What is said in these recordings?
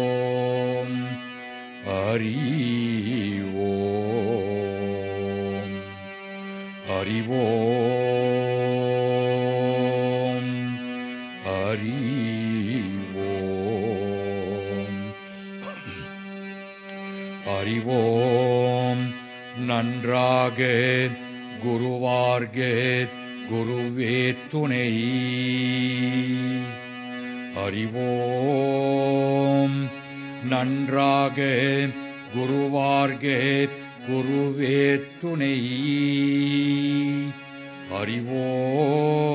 அறிவோம் அறிவோம் அறிவோம் அறிவோம் அறிவோம் நன்றாக குருவார்க குருவே துணை அறிவோம் நன்றாக குருவார்க குருவே துணை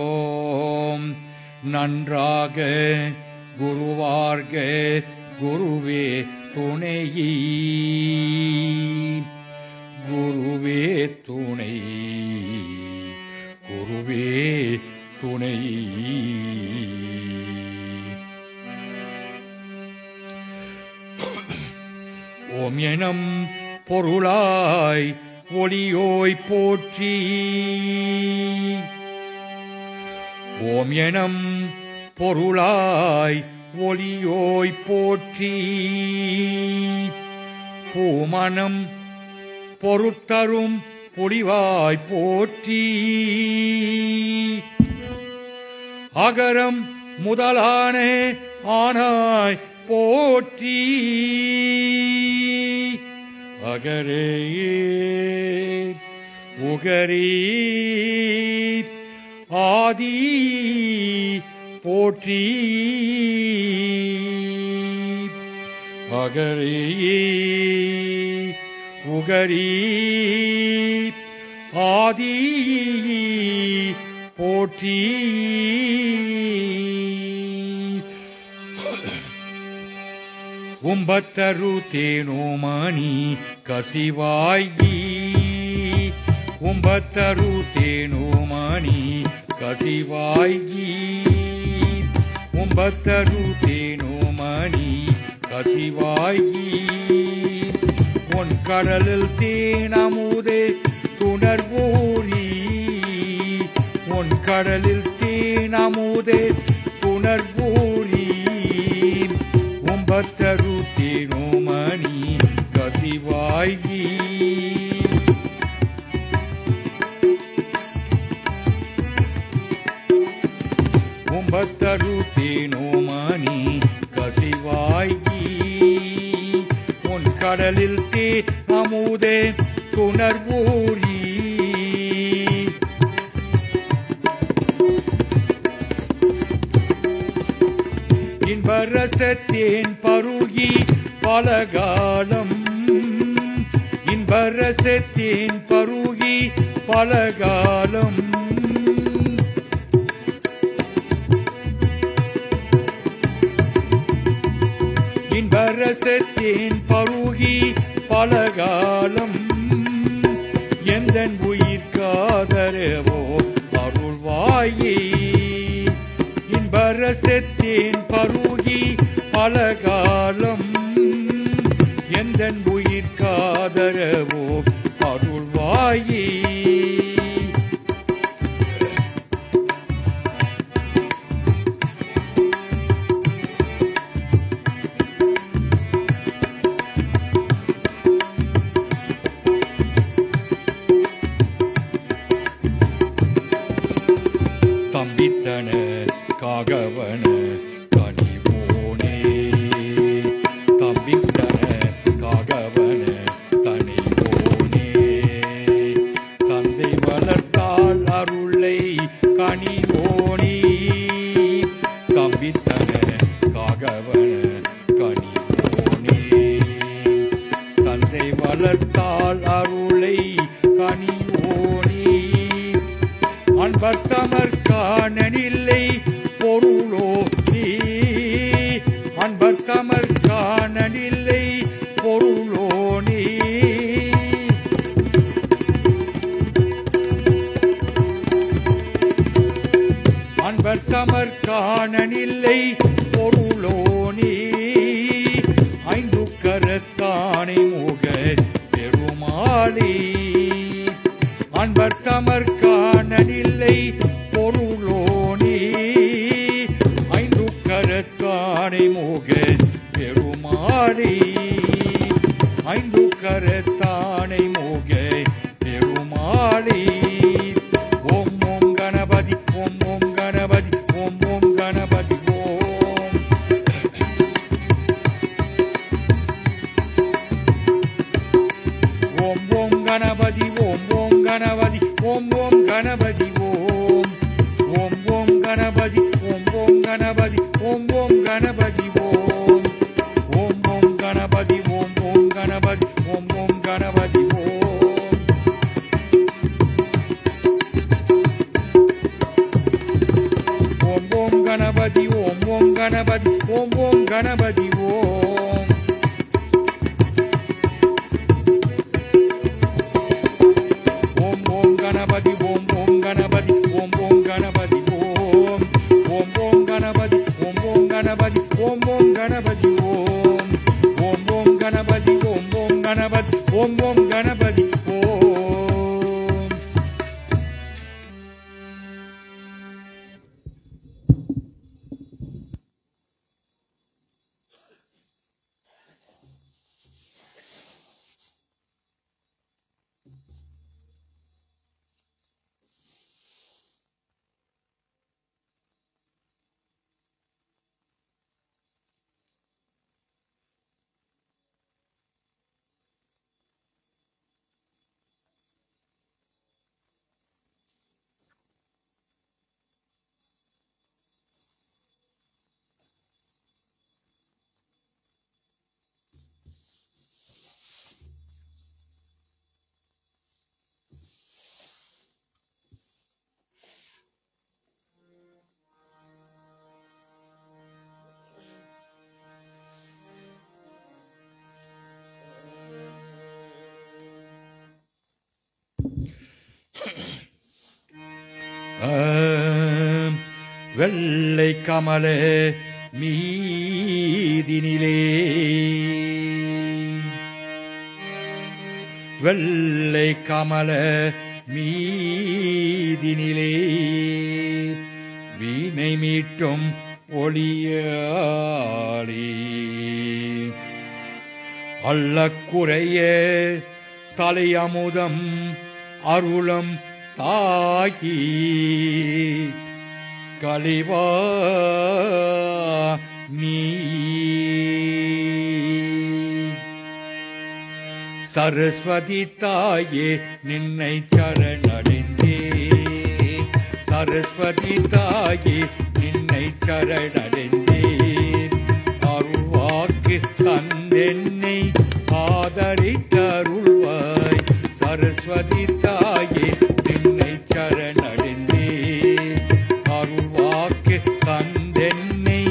அறிவோம் நன்றாக குருவார்க குருவே துணை குருவே துணை குருவே துணை ஓம் எனும் பொருளாய் ஒளியோய் போற்றி ஓம் எனும் பொருளாய் ஒளியோய் போற்றி பூமனம் பொருத்தரும் பொலிவாய் போற்றி அகரம் முதலான ஆனாய் போற்றி அகரே உகரே ஆதி போற்றி அகரே உகரே ஆதி போற்றி உம்பத்தரு தேனோமணி கசிவாயி உம்பத்தரு தேனோமணி கசிவாயி உம்பத்தரு தேனோமணி கசிவாயி உன் கடலில் தேனமுதே துணர்வோரி உன் கடலில் தேனமுதே துணர்வோரி உம்பத்தரு தேனோமணி கசிவாயி உம்பத்தரு தேனோமணி கசிவாயி உன் கடலில் தேனமுதே துணர்வோரி இன்பரசத்தேன் பருகி பலகாலம் இன்பரசத்தேன் பருகி பலகாலம் இன்பரசத்தேன் பருகி பலகாலம் எந்தன் உயிர்காதரவோ அருள்வாயே இன்பரசத்தேன் பருகி பலகாலம் எந்தன் உயிர்காதரவோ அருள்வாயே தம்பித்தன காகவன கனிவோனே தம்பித்தன காகவன கனிவோனே தந்தை வளர்த்தாள் அருளை கனிவோனே தம்பித்தன காகவன கனிவோனே தந்தை வளர்த்தாள் அருளை கனிவோனே அன்பர்தமர் காணனில்லை பொருளோ நீ அன்பர்தமர் காணனில்லை பொருளோ நீ அன்பர்தமர் காணனில்லை பொருளோ நீ ஐந்து கரத்தானை முக பெருமாளே அன்பர்தமர் காணனில்லை பொருளோ நீ ஐந்து கரத்தானை முக பெருமாளே ஐந்து கரத்தானை முக பெருமாளே ஓம் ஓம் கணபதி ஓம் ஓம் கணபதி ஓம் ஓம் கணபதி ஓம் ஓம் ஓம் கணபதி ஓம் ஓம் கணபதி ஓம் ஓம் கணபதி ஓம் ஓம் ஓம் கணபதி ஓம் ஓம் கணபதி ஓம் ஓம் கணபதி ஓம் ஓம் ஓம் கணபதி ஓம் ஓம் கணபதி ஓம் ஓம் கணபதி ஓம் ஓம் ஓம் கணபதி ஓம் ஓம் கணபதி ஓம் ஓம் கணபதி ஓம் ஓம் ஓம் கணபதி ஓம் ஓம் கணபதி ஓம் ஓம் கணபதி ஓம் ஓம் ஓம் கணபதி ஓம் ஓம் கணபதி ஓம் ஓம் கணபதி ஓம் ஓம் ஓம் கணபதி ஓம் ஓம் கணபதி ஓம் ஓம் கணபதி ஓம் வெள்ளை கமல மீதினிலே வெள்ளை கமல மீதினிலே வீணை மீட்டும் ஒளியாளி அள்ளக்குறைய தலையமுதம் அருளம் தாகி கலிவா நீ சரஸ்வதி தாயே நின்னை சரணடைந்தே சரஸ்வதி தாயே நின்னை சரணடைந்தே அருள்வாக்கு தந்தென்னை ஆதரித்தருள்வாய் சரஸ்வதி தாயே நின்னை சரணடைந்தே அருள்வாக்கு தந்தென்னை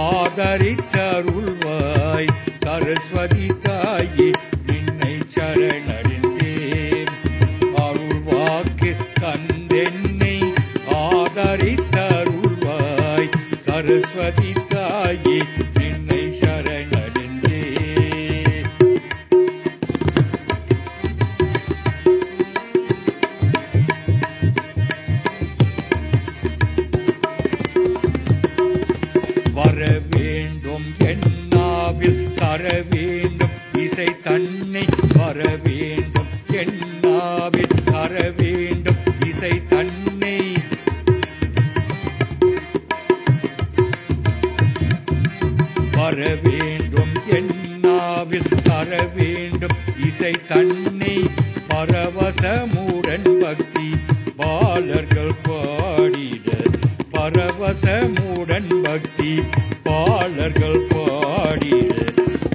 ஆதரித்தருள்வாய் சரஸ்வதி தாயே நின்னை சரணடைந்தேன் அருள்வாக்கு தந்தென்னை ஆதரித்தருள்வாய் சரஸ்வதி தாயே நின்னை சரணடைந்தேன் வர வேண்டும் என்னாவில் தர வேண்டும் இசை தன்னை வர வேண்டும் என்னாவில் தர வேண்டும் இசை தன்னை வர வேண்டும் என்னாவில் தர வேண்டும் இசை தன்னை பரவசமுடன் பக்தி பாலர்கள் பாடிட பரவசமுடன் பக்தி பாலர்கள் பாடிட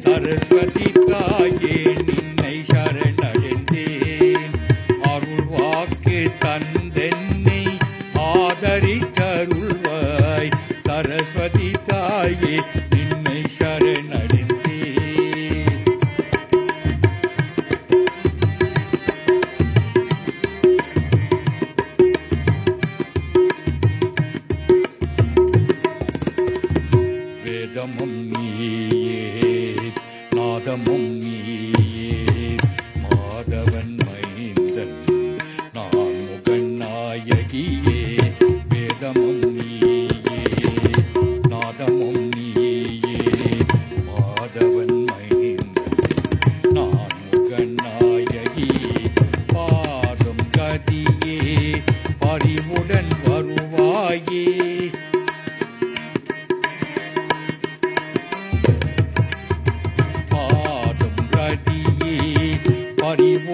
சரஸ்வதி தாயே நின்னை சரணடைந்தேன் அருள்வாக்கு தந்தென்னை ஆதரித்தருள்வாய் சரஸ்வதி தாயே நின்னை சரணடைந்தேன் வேதமும் நீயே நாதமும் நீயே மாதவன் மைந்தன் நான் முகன் நாயகியே வேதமும் நீயே நாதமும் நீயே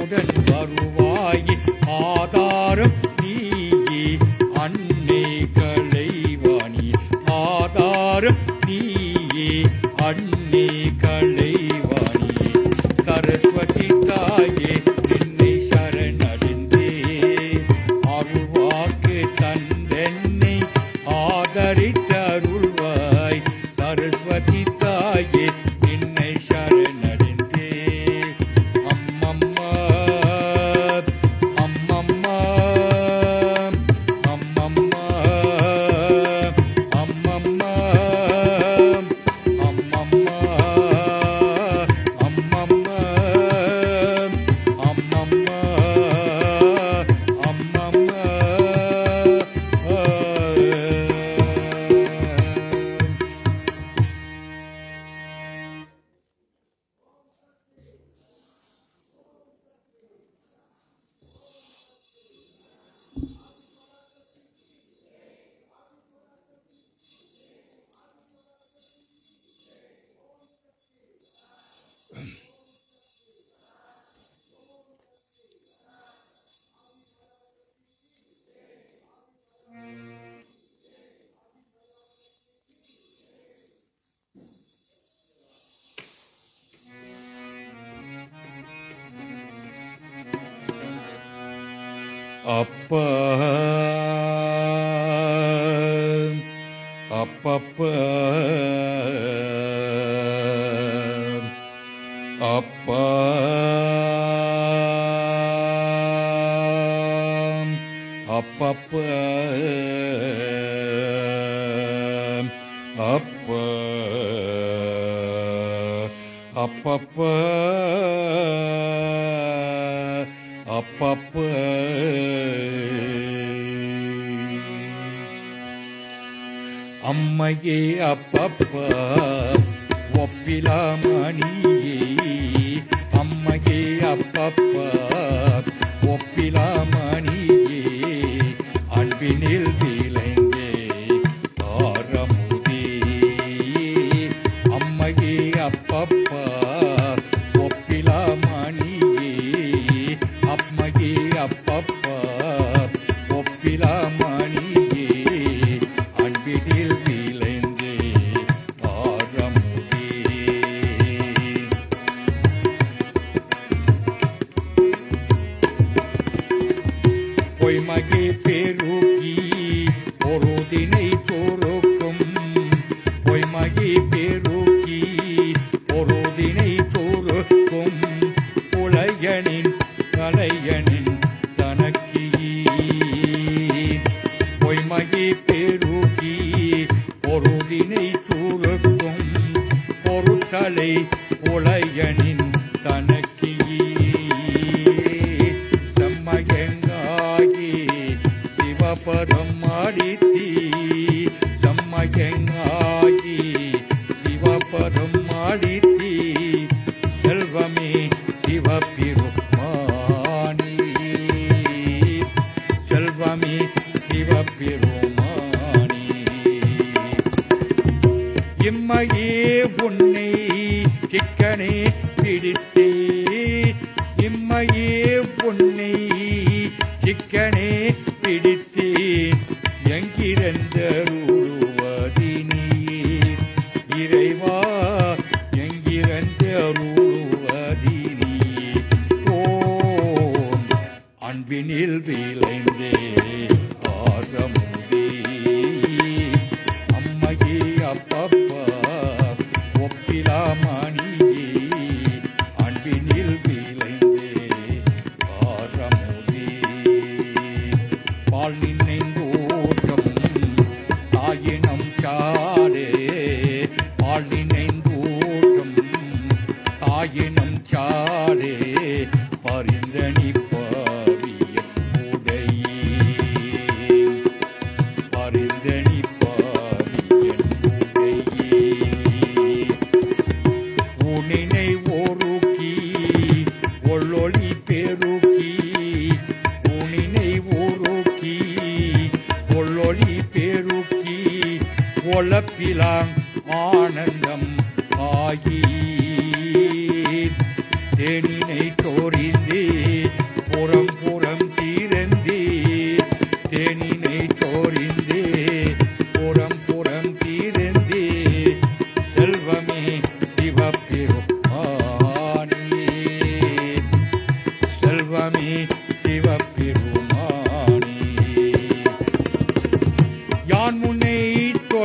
என்னுடன் வருவாயே ஆதாரம் நீயே அன்னை கலைவாணி ஆதாரம் நீயே அன்னை கலைவாணி சரஸ்வதி தாயே நின்னை சரணடைந்தே அருள்வாக்கு தந்தென்னை ஆதரித்தருள்வாய் சரஸ்வதி தாயே நின்னை சரணடைந்தே அம்மம்மா அம்மம்மா அம்மம்மா அம்மம்மா அம்மம்மா அம்மம்மா அம்மம்மா அம்மம்மா அப்பா அப்பப்பா அப்பா அப்பப்பா அப்பா அப்பப்பா அப்பப்பா அம்மையே அப்பப்பா ஒப்பிலாமணியே அம்மையே அப்பப்பா ஒப்பிலாமணியே அன்பினில் விளைந்தே ஆரமுதே அம்மையே அப்பப்பா ஒப்பிலாமணியே அம்மையே அப்பப்பா ஒப்பிலாமணியே அன்பினில் விளைந்தே ஆரமுதே பொய்மகே பெருக்கி பொருதினை தோறுக்கும் பொய்மகே பெருக்கி பொருதினை தோறுக்கும் புலையனின் கலையனின் தனக்கியே பொய்மகே பெருக்கி பொருதினை தோறுக்கும் பொருட்களை புலையனின் தனக்கியே செம்மயங்காகி சிவபதம் அடித்தீ செம்மயங்காகி சிவபதம் அடித்தீ செல்வமே சிவபெருமானே செல்வமே சிவபெருமானே இம்மையே உன்னை சிக்கனே பிடித்தே இம்மையே உன்னை சிக்கனே பிடித்தேன் எங்கிருந்தருள்வதினியே இறைவா எங்கிருந்தருள்வதினியே ஓம் அன்பினில் விளைந்தே ஆரமுதே அம்மையே அப்பப்பா ஒப்பிலாமணியே அன்பினில் விளைந்தே ஆரமுதே பால் நினைந்தோட்டம் தாயினம் சாடே பால் நினைந்தோட்டம் தாயினம் சாடே பரிந்தனி பாவிய உடையே பரிந்தனி பாவிய உடையே உன்னை ஒருக்கி ஒள்ளொளி பெருக்கி உன்னை ஒருக்கி ஒள்ளொளி பெருக்கி ஒளப்பிலாங் ஆனந்தம் ஆகி தேனினை தோறிந்தே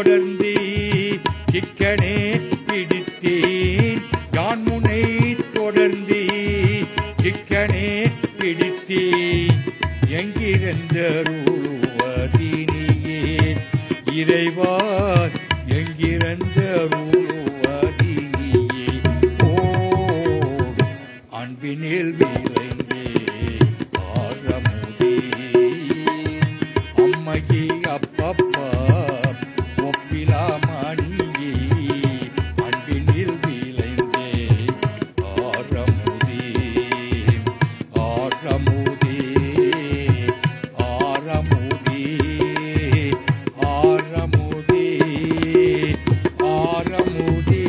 தொடர்ந்து சிக்கனே பிடித்தேன் யான் முனை தொடர்ந்து சிக்கனே பிடித்தேன் எங்கிருந்தருளுவதினியே இறைவா எங்கிருந்தருளுவதினியே ஓ அன்பினில் விளைந்தே ஆரமுதே அம்மையே அப்பப்பா ஒப்பிலாமணியே அன்பினில் விளைந்தே ஆரமுதே ஆரமுதே ஆரமுதே ஆரமுதே ஆரமுதே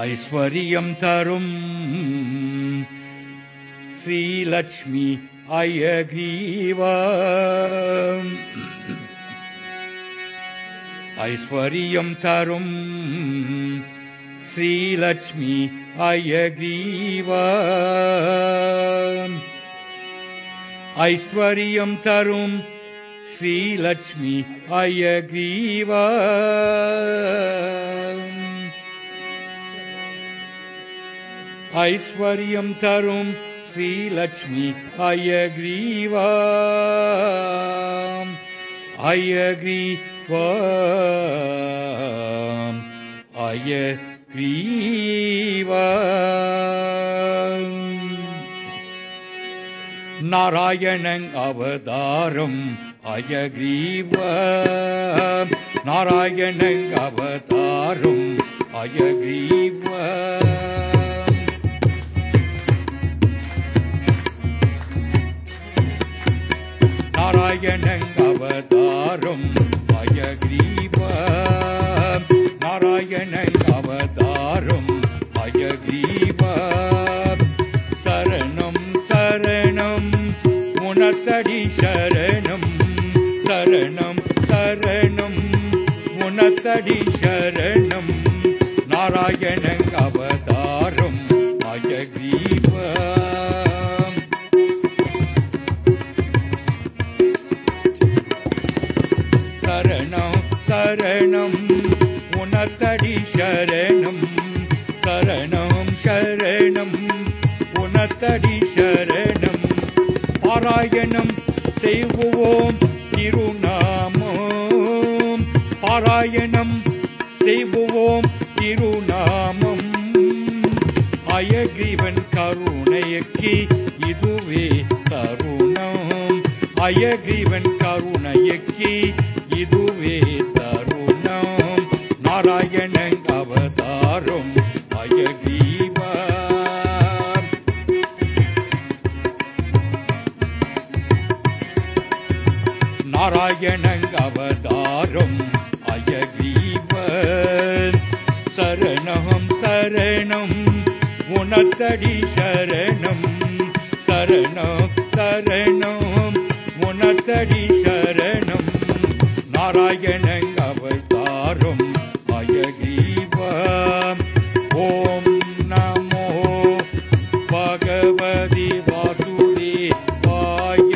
ஐஸ்வர்யம் தரும் ஸ்ரீலக்ஷ்மி அயக்ரீவா ஐஸ்வர்யம் தரும் ஸ்ரீலக்ஷ்மி அயக்ரீவா ஐஸ்வர்யம் தரும் ஸ்ரீலக்ஷ்மி அயக்ரீவா ஐஸ்வர்யம் தரும் ஸ்ரீலக்ஷ்மி அயக்ரீவா அயக்ரீவா அயக்ரீவா நாராயணன் அவதாரம் அயக்ரீவா நாராயணன் அவதாரம் அயக்ரீவா நாராயணன் அவதாரம் அயக்ரீவா நாராயணன் அவதாரம் அயக்ரீவா சரணம் சரணம் உனத்தடி சரணம் சரணம் சரணம் உனத்தடி சரணம் நாராயணன் அவதாரம் அயக்ரீவா சரணம் சரணம் உனத்தடி சரணம் சரணம் சரணம் உனத்தடி சரணம் பாராயணம் செய்வோம் திருநாமம் பாராயணம் செய்வோம் திருநாமம் அயக்ரீவன் கருணைக்கு இதுவே தருணம் அயக்ரீவன் கருணைக்கு இதுவே தருணம் நாராயணன் அவதாரம் அயக்ரீவா நாராயணன் அவதாரம் அயக்ரீவா சரணம் சரணம் உனத்தடி சரணம் சரணம் சரணம் உனத்தடி சரணம் நாராயணன் அவதாரம் அயக்ரீவா ஓம் நமோ பகவதி வாசுதேவாய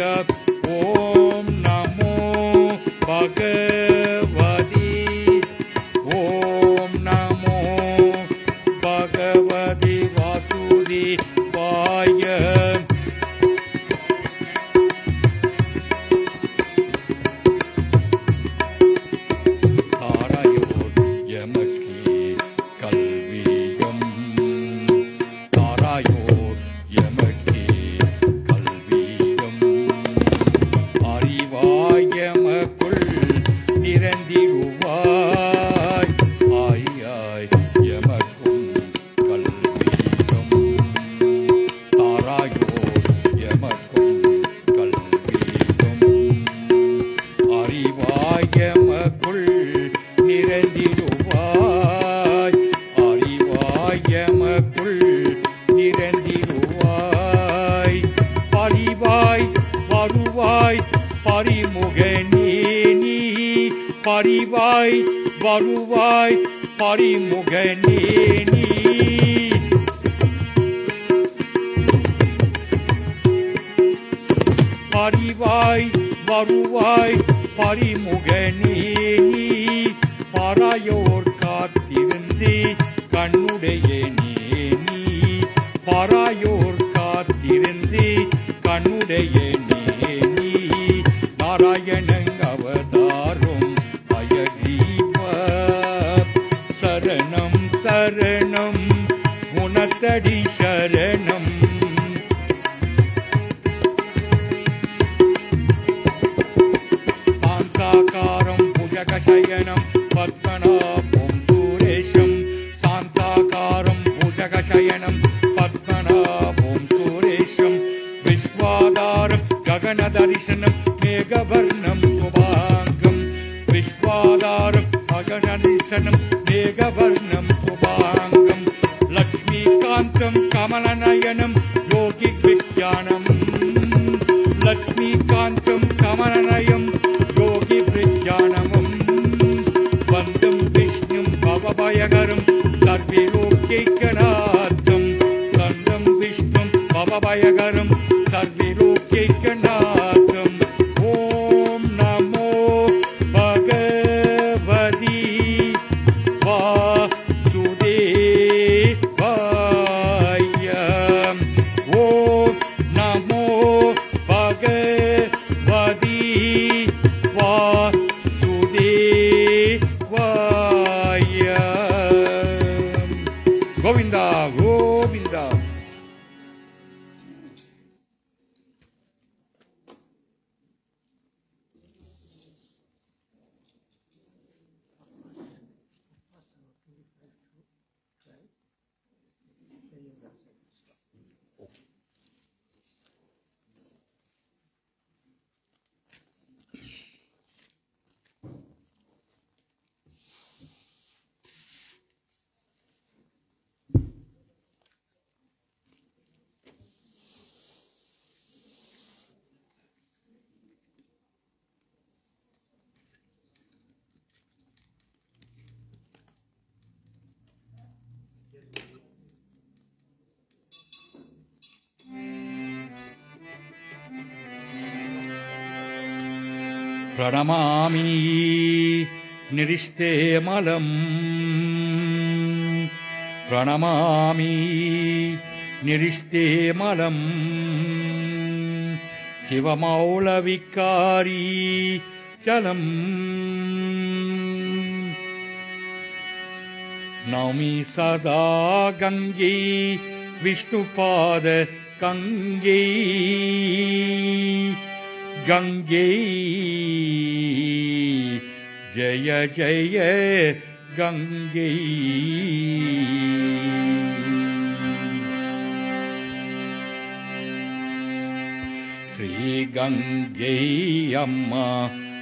ஓம் நமோ பகவதி ஓம் நமோ பகவதி வாசுதேவாய எமக்குள் நிறைந்திடுவாய் அறிவாய் எமக்குள் நிறைந்திடுவாய் பரிவாய் வருவாய் பரிமுகனே நீ பரிவாய் வருவாய் பரிமுகனே நீ பரிவாய் வருவாய் பரிமுகனே நீ பராயோர் காத்திருந்து கண்ணுடையனே நீ பராயோர் காத்திருந்து கண்ணுடையனே நீ நாராயணன் அவதாரம் அயகிவ சரணம் சரணம் குணத்தடி சரணம் शयनं पद्मनाभं सुरेशं शान्ताकारं भुजगशयनं पद्मनाभं सुरेशं विश्वाधारं गगनदर्शनं मेघवर्णं शुभाङ्गं विश्वाधारं गगनदर्शनं मेघवर्णं शुभाङ्गं लक्ष्मीकान्तं कमलनयनं योगिविज्ञानं लक्ष्मीकान्तं कमलनयं योगिविज्ञानम् वन्दं विष्णुं भवभयहरं सर्वलोकैकनाथं वन्दं विष्णुं भवभयहरं सर्वलोकैकनाथं ॐ नमो भगवति वासुदेवाय ॐ नमो भगवति गोविंदा गोविंदा प्रणमामि निरिष्टे मलम् प्रणमामि निरिष्टे मलम् शिवमौलविकारी चलम् नौमि सदा गंगे विष्णुपाद गंगे गंगे जय जय गंगे श्री गंगे अम्मा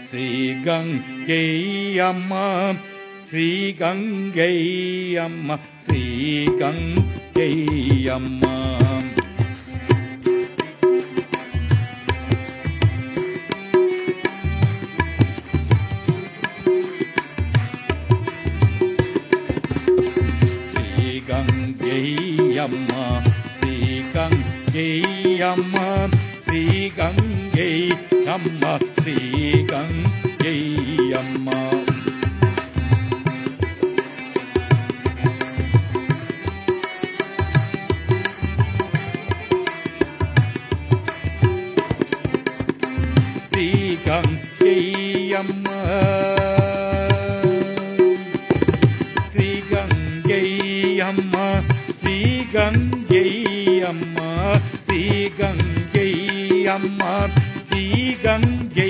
श्री गंगे अम्मा श्री गंगे अम्मा श्री गंगे अम्मा अम्मा श्री गंगे अम्मा श्री गंगे अम्मा श्री गंगे अम्मा श्री गंगे अम्मा श्री गंगे अम्मा श्री गंगे अम्मा श्री गंगे अम्मा श्री गंगे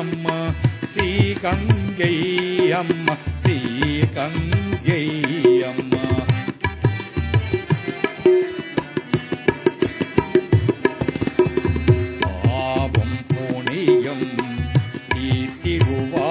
अम्मा श्री गंगे अम्मा श्री गंगे अम्मा पावं पुण्यं कीर्तिरुवायम्मा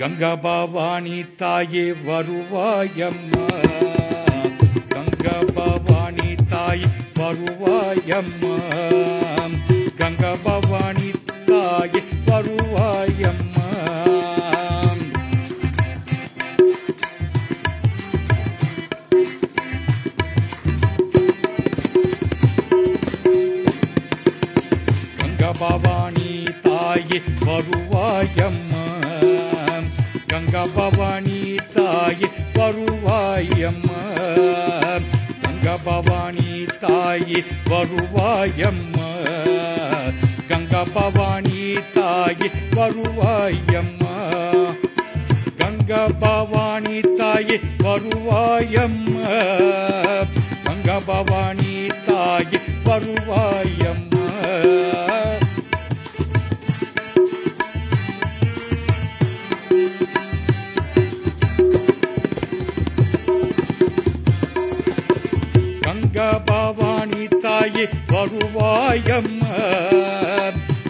கங்கா பவானி தாயே வருவாயம்மா, கங்கா பவானி தாயே வருவாயம்மா, கங்கா பவானி தாயே வருவாயம்மா. கங்கா பவானி தாயே வருவாயம்மா, கங்கா பவானி தாயே வருவாயம்மா, கங்கா பவானி தாயே வருவாயம்மா, கங்கா பவானி தாயே வருவாயம்மா, கங்கா பவானி தாயே வருவாயம்மா, கங்கா பவானி தாயே வருவாயம்மா. கங்கா பவானி தாயே வருவாயம்மா,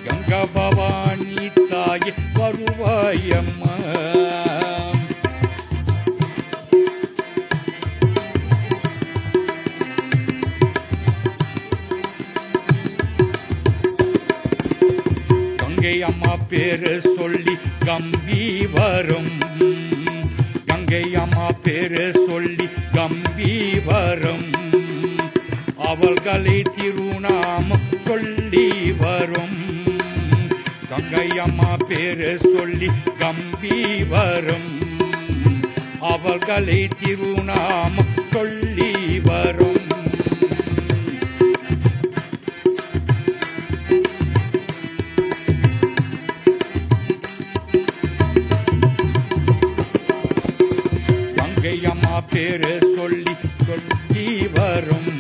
கங்கா பவானி தாயே வருவாயம்மா. கங்கை அம்மா பேரு சொல்லி கம்பி வரும், கங்கை அம்மா பேரு சொல்லி கம்பி வரும், அவள்களை திருநாமம் சொல்லி வரும். கங்கை அம்மா பேரு சொல்லி கம்பி வரும், அவள்களை திருநாமம் சொல்லி வரும். கங்கை அம்மா பேரு சொல்லி சொல்லி வரும்,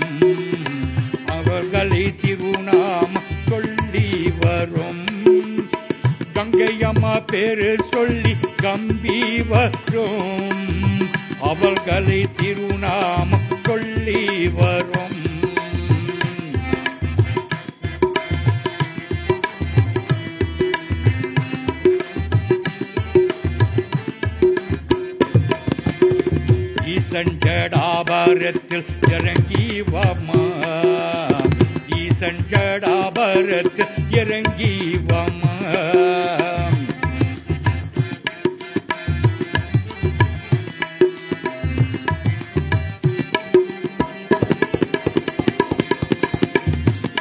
அவர்களை திருநாமம் சொல்லி வரும். கங்கை அம்மா பேரு சொல்லி கம்பி வரும், அவர்களை திருநாமம் சொல்லி வரும். ஈசன் ஜடாபரத்தில் இறங்கி வாமா, ஈசன் ஜடாபரத்தில் இறங்கி வாமா.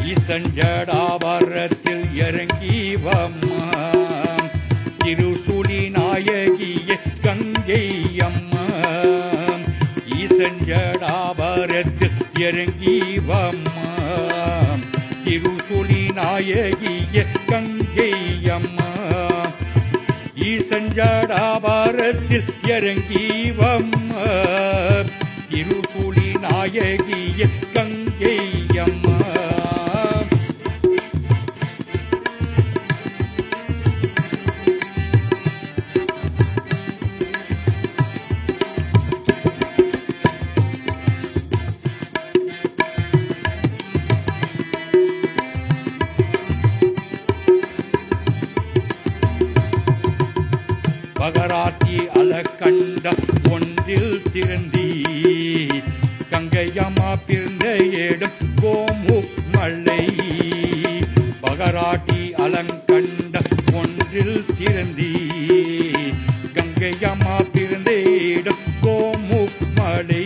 ஈசன் ஜடாபரத்தில் இறங்கி வாமா, திருசுழி நாயகிய கங்கை அம்மா. ஈசன் ஜடாபரத்தில் இறங்கி வாமா, திருசுழி நாயகிய கங்கை அம்மா. ஈசன் ஜடாபரத்தில் இறங்கி வாமா, திருசுழி நாயகிய கங்கை அம்மா. பகராட்டி அலக்கண்ட ஒன்றில் திறந்தி, கங்கையம்மா பிறந்த இடம் கோமுக் மலை. பகராட்டி அலங்கண்ட ஒன்றில் திறந்தி, கங்கையம்மா பிறந்த இடம் கோமுக் மலை.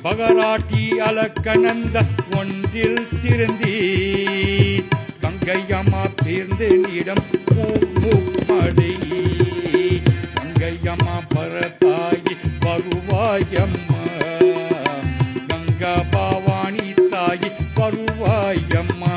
பகராட்டி அலக்கணந்த ஒன்றில் திறந்தி, கங்கையம்மா பிறந்த இடம் கோமுக் மலை. கங்கையம்மா பரதாயி வருவாயம்மா, கங்கா பவானி தாயி வருவாயம்மா.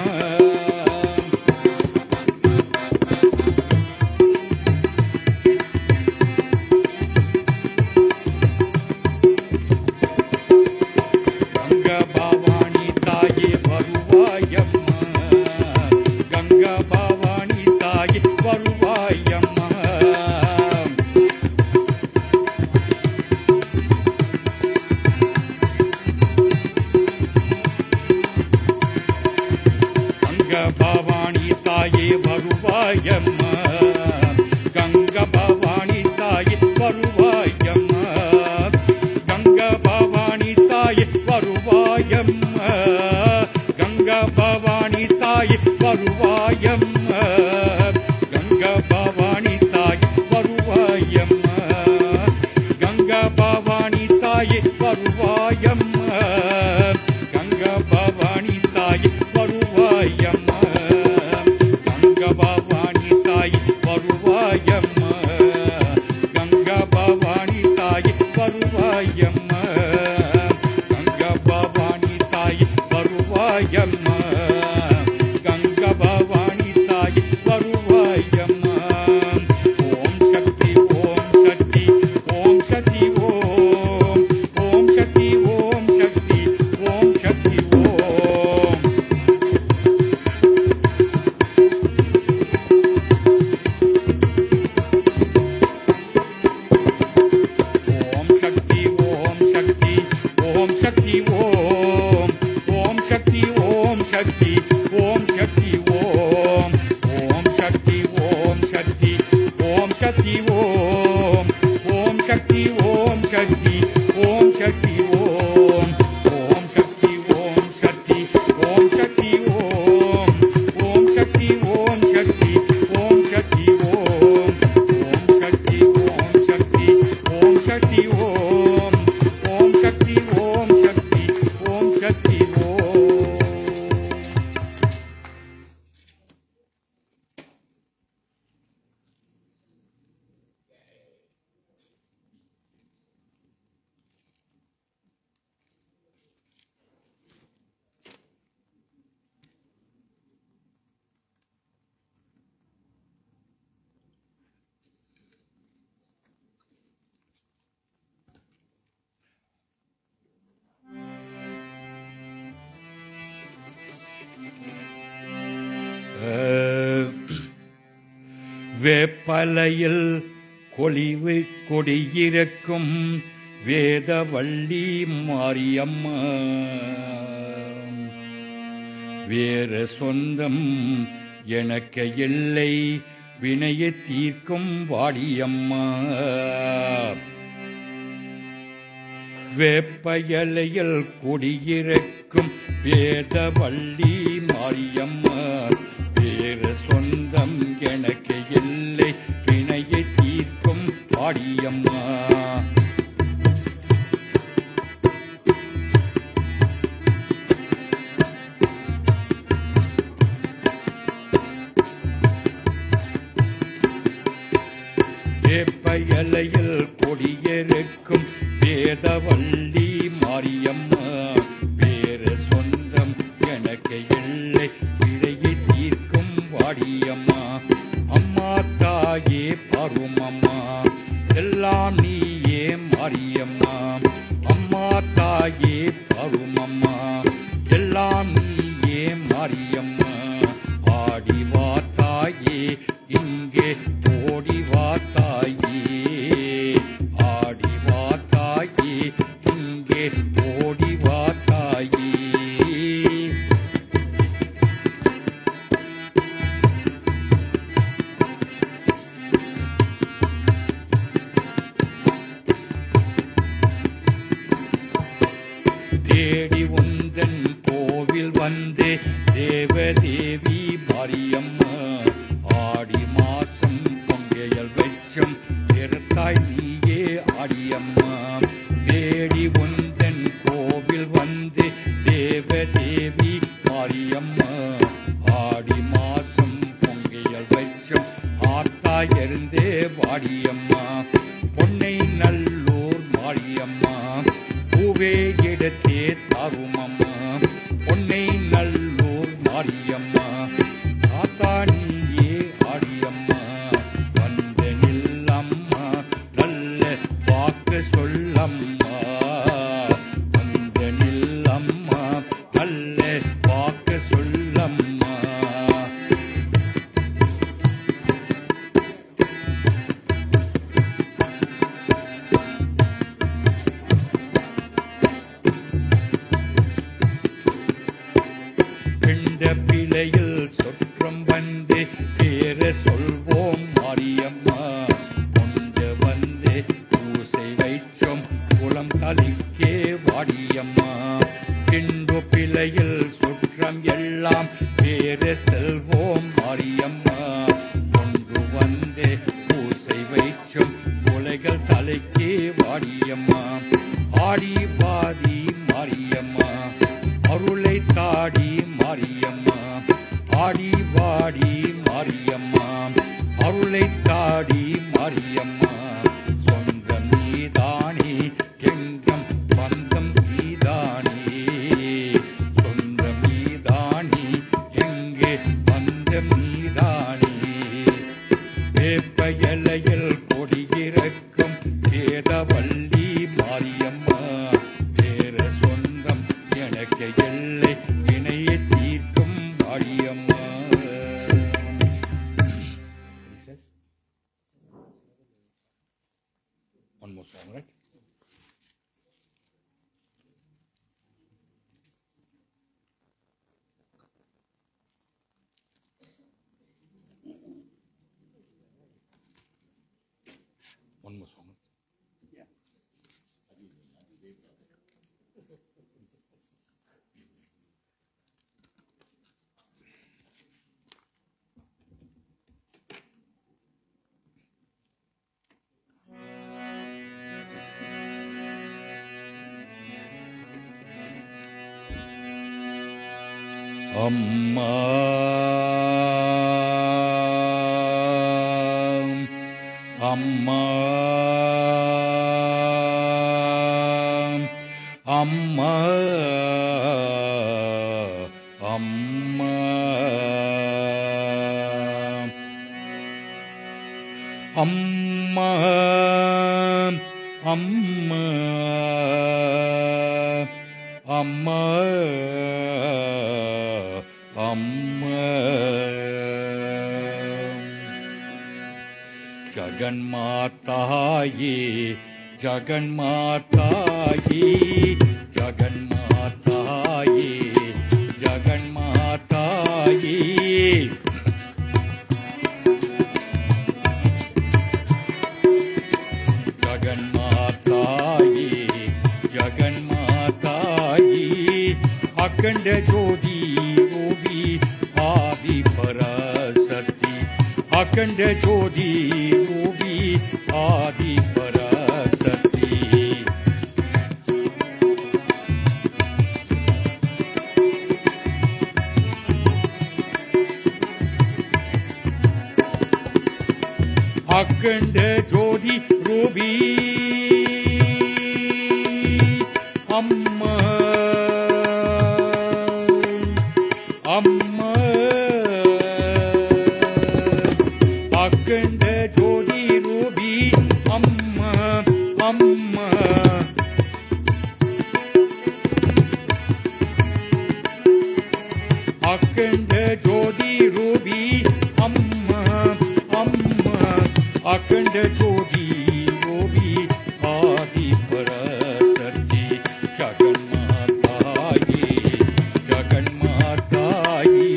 கங்கா பவானி தாயே வருவாயம்மா, கங்கா பவானி தாயே வருவாயம்மா. கங்கா பவானி தாயே வருவாயம்மா, கங்கா பவானி வருவாயம்மா கங்கா பவானி தாய் வருவாயம்மா கங்கா பவானி தாயே வருவாயம்மா கங்கா பவானி தாய் வருவாயம்மா கங்கா பவானி தாய் வருவாயம்மா கங்கா பவானி தாய் வருவாயம்மா கங்கா பவானி தாய் வருவாயம்மா கங்கா பவானி தாய் வருவாயம்மா ஓம் சக்தி ஓம் சக்தி ஓம் சக்தி ஓம் ஓம் சக்தி ஓம் சக்தி ஓம் சக்தி ஓம் ஓம் சக்தி ஓம் சக்தி ஓம் சக்தி ஓம் ஓம் சக்தி ஓம் சக்தி ஓம் சக்தி ஓம் ஓம் சக்தி ஓம் சக்தி ஓம் சக்தி ஓம் ஓம் சக்தி ஓம் சக்தி ஓம் சக்தி ஓம் ஓம் சக்தி ஓம் சக்தி ஓம் சக்தி ஓம் ஓம் சக்தி ஓம் சக்தி ஓம் சக்தி ஓம் ஓம் சக்தி ஓம் சக்தி ஓம் சக்தி ஓம் ஓம் சக்தி ஓம் சக்தி ஓம் சக்தி ஓம் வேப்பலையில் கொளிவு கொடியிருக்கும் வேதவள்ளி மாரியம்மா வேறு சொந்தம் எனக்கு இல்லை வினையை தீர்க்கும் வாடியம்மா வேப்பலையில் கொடியிருக்கும் வேதவள்ளி மாரியம்மா வேறு சொந்தம் எனக்கு இல்லை வினையை தீர்க்கும் பாடியம்மா வேப்பலையில் கொடியிருக்கும் வேதவள்ளி மாரியம்மா வேறு சொந்தம் எனக்கு இல்லை வினையை தீர்க்கும் வாடியம்மா அம்மா தாயே பருமம்மா எல்லாம் நீயே மாரியம்மா அம்மா தாயே பருமம்மா எல்லாம் நீயே மாரியம்மா ஆடி வா தாயே இங்கே ஓடி வா தாயே ஆடி வா தாயே இங்கே ஓடி வா தாயே தேடி உந்தன் கோவில் வந்தே தேவதேவி மாரியம்மா ஆடி மாசம் பொங்கையல் வெச்சம் திருத்தாய் நீயே ஆடியம்மா தேடி உந்தன் கோவில் வந்தே தேவதேவி மாரியம்மா ஆடி மாசம் பொங்கையல் வெச்சம் ஆத்தாய் இருந்தே வாடியம்மா பொன்னை நல்லூர் மாரியம்மா பூவே இடத்தே தாருமம்மா பொன்னை நல்லூர் மாரியம்மா தாத்தா நீயே ஆடியம்மா வந்த நில்லம்மா நல்ல வாக்கு சொல்லம்மா வந்த நில்லம்மா நல்ல வாக்கு சொல்லம்மா பிள்ளையில் சொற்றம் வந்து பேர சொல்வோம் மாரியம்மா கொண்டு வந்து பூசை வைச்சோம் குளம் தலிக்கே வாடியம்மா பின்பு பிள்ளையில் சுற்றம் எல்லாம் பேர செல்வோம் மலைக்கே வாடியம்மா ஆடி பாதி மாரியம்மா அருளை தாடி மாரியம்மா ஆடி வாடி மாரியம்மா அருளை தாடி மாரியம்மா சொந்தம் நீதானே எங்கம் பந்தம் நீதானே சொந்தம் நீதானே எங்கே பந்தம் நீதானே வேப்ப எல்லையில் கொடியிறக்கும் வேதவள்ளி மாரியம்மா வேற சொந்தம் எனக்கு எல்லை வினையை தீர்க்கும் Mariamma. One more song, right? One more song. Yeah. அம்மா அம்மா அம்மா அம்மா அம்மா அம்மா அம்மா அம்மா ஜகன்மாதாயே ஜகன்மாதாயே ஜகன்மாதாயே ஜகன்மாதாயே ஜகன்மாதாயே ஜகன்மாதாயே அகண்ட ஜோதி ஓவி ஆதி பராசக்தி அகண்ட ஜோதி ஓவி ஆதி பராசக்தி அகண்ட ஜோதி ரூபி அம்மா அம்மா அகண்ட ஜோதி ரூபி அம்மா அம்மா அகண்ட ஜோதி ரூபி அம்மா அம்மா அகண்ட ஜோதி ரூபி ஆதி பராசக்தி ஜகன்மாதாயே ஜகன்மாதாயே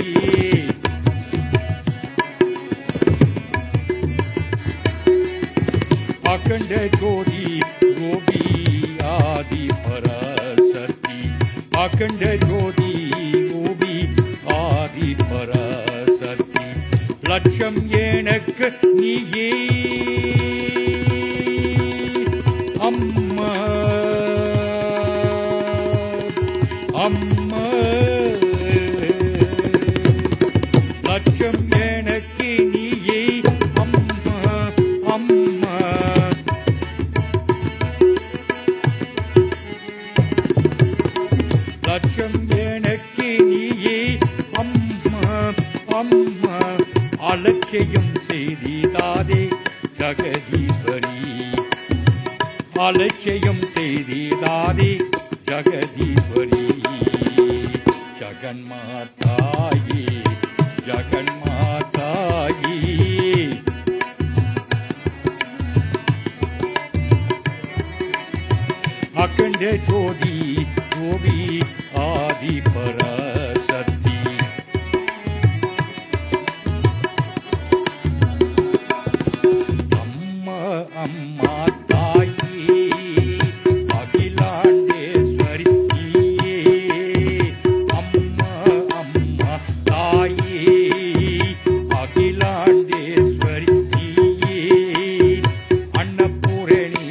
அகண்ட ஜோதி ரூபி ஆதி பராசக்தி அகண்ட ஜோதி ரூபி ஆதி பராசக்தி லட்சம் எனக்கு நீயே அம்மா அம்மா லட்சம் எனக்கு நீயே அம்மா அம்மா லட்சம் எனக்கு நீயே அம்மா அம்மா அலட்சியம் செய்திடாதே ஜகதீஸ்வரி அலட்சியம் செய்திடாதே ஜகதீஸ்வரி ஜகன்மாதாயே ஜகன்மாதாயே அகண்ட ஜோதி ஜோதி ஆதி பராசக்தி அம்மா அம்மா தாயே அகிலாண்டேஸ்வரி அம்மா அம்மா தாயே அகிலாண்டேஸ்வரி அன்னபூரணி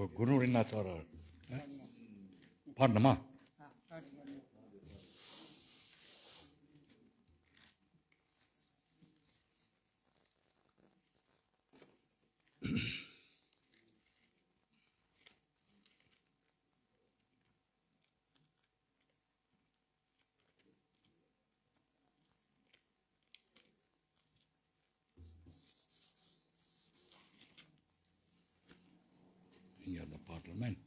ஒரு குருனுடைய என்ன சொல்கிறார் பாடணுமா? இங்கே அந்த பார்லிமெண்ட்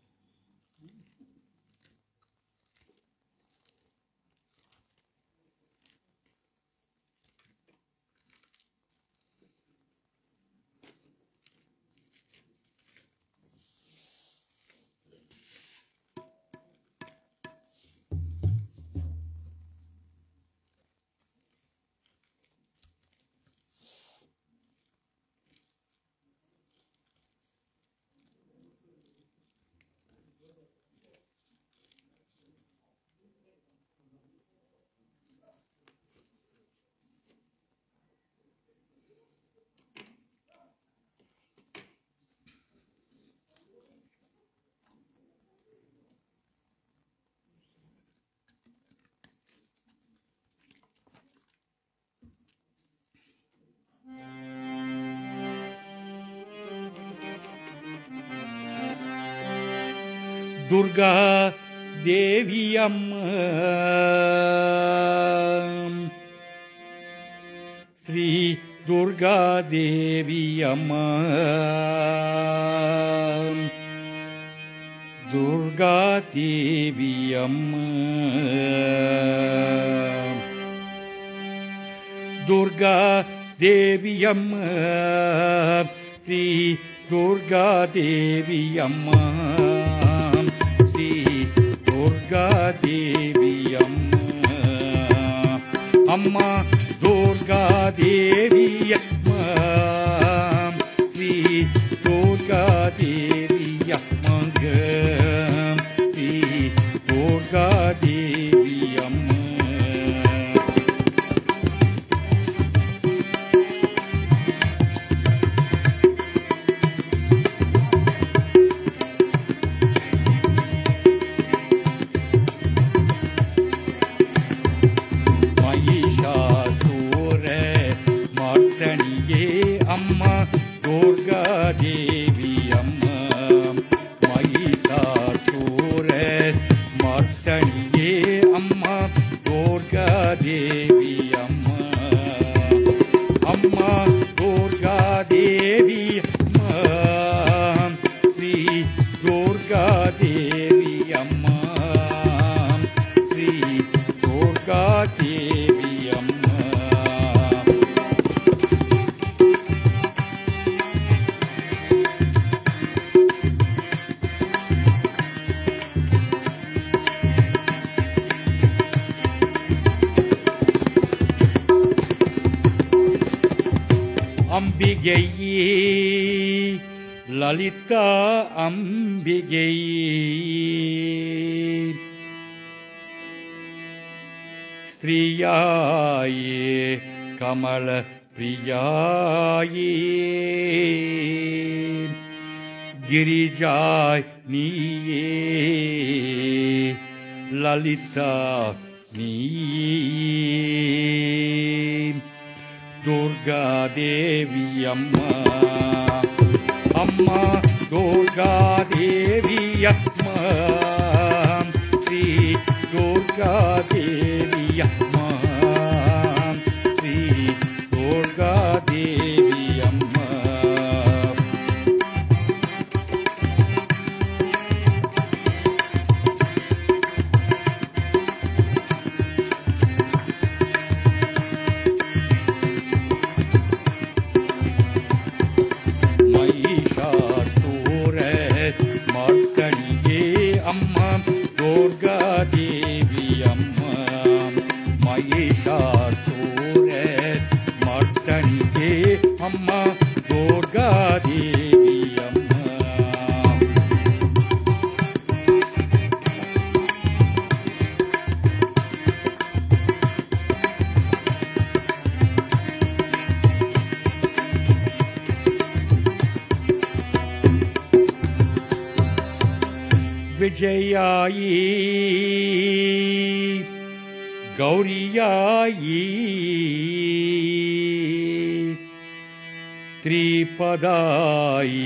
दुर्गा देवी अम्मा श्री दुर्गा देवी अम्मा दुर्गा देवी अम्मा दुर्गा देवी अम्मा श्री दुर्गा देवी अम्मा दुर्गा देवी अम्मा अम्मा दुर्गा देवी अम्मा श्री दुर्गा देवी अम्मा श्री दुर्गा देवी अम्मा अम्मा दुर्गा देवी अम्मा महिषासुर मर्दनिये अम्मा दुर्गा देवी अम्मा अम्मा दुर्गा देवी अम्मा श्री दुर्गा देवी अम्मा श्री दुर्गा देवी अम्मा अंबिगैये ललिता अंबिगैये स्त्रियाये कमल प्रियाये गिरिजाय नीये ललिता नीये दुर्गा देवी अम्मा अम्मा दुर्गा देवी अम्मा श्री दुर्गा देवी अम्मा श्री दुर्गा देवी अम्मा अम्मा दुर्गा देवी अम्मा महिषासुर मर्दनिये अम्मा दुर्गा देवी अम्मा विजयायी गौरियायी त्रिपदायी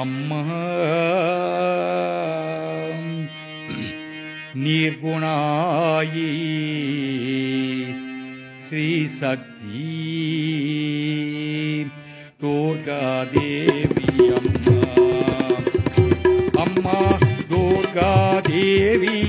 अम्मा निर्गुणायी श्री शक्ति दुर्गा देवी अम्मा दुर्गा देवी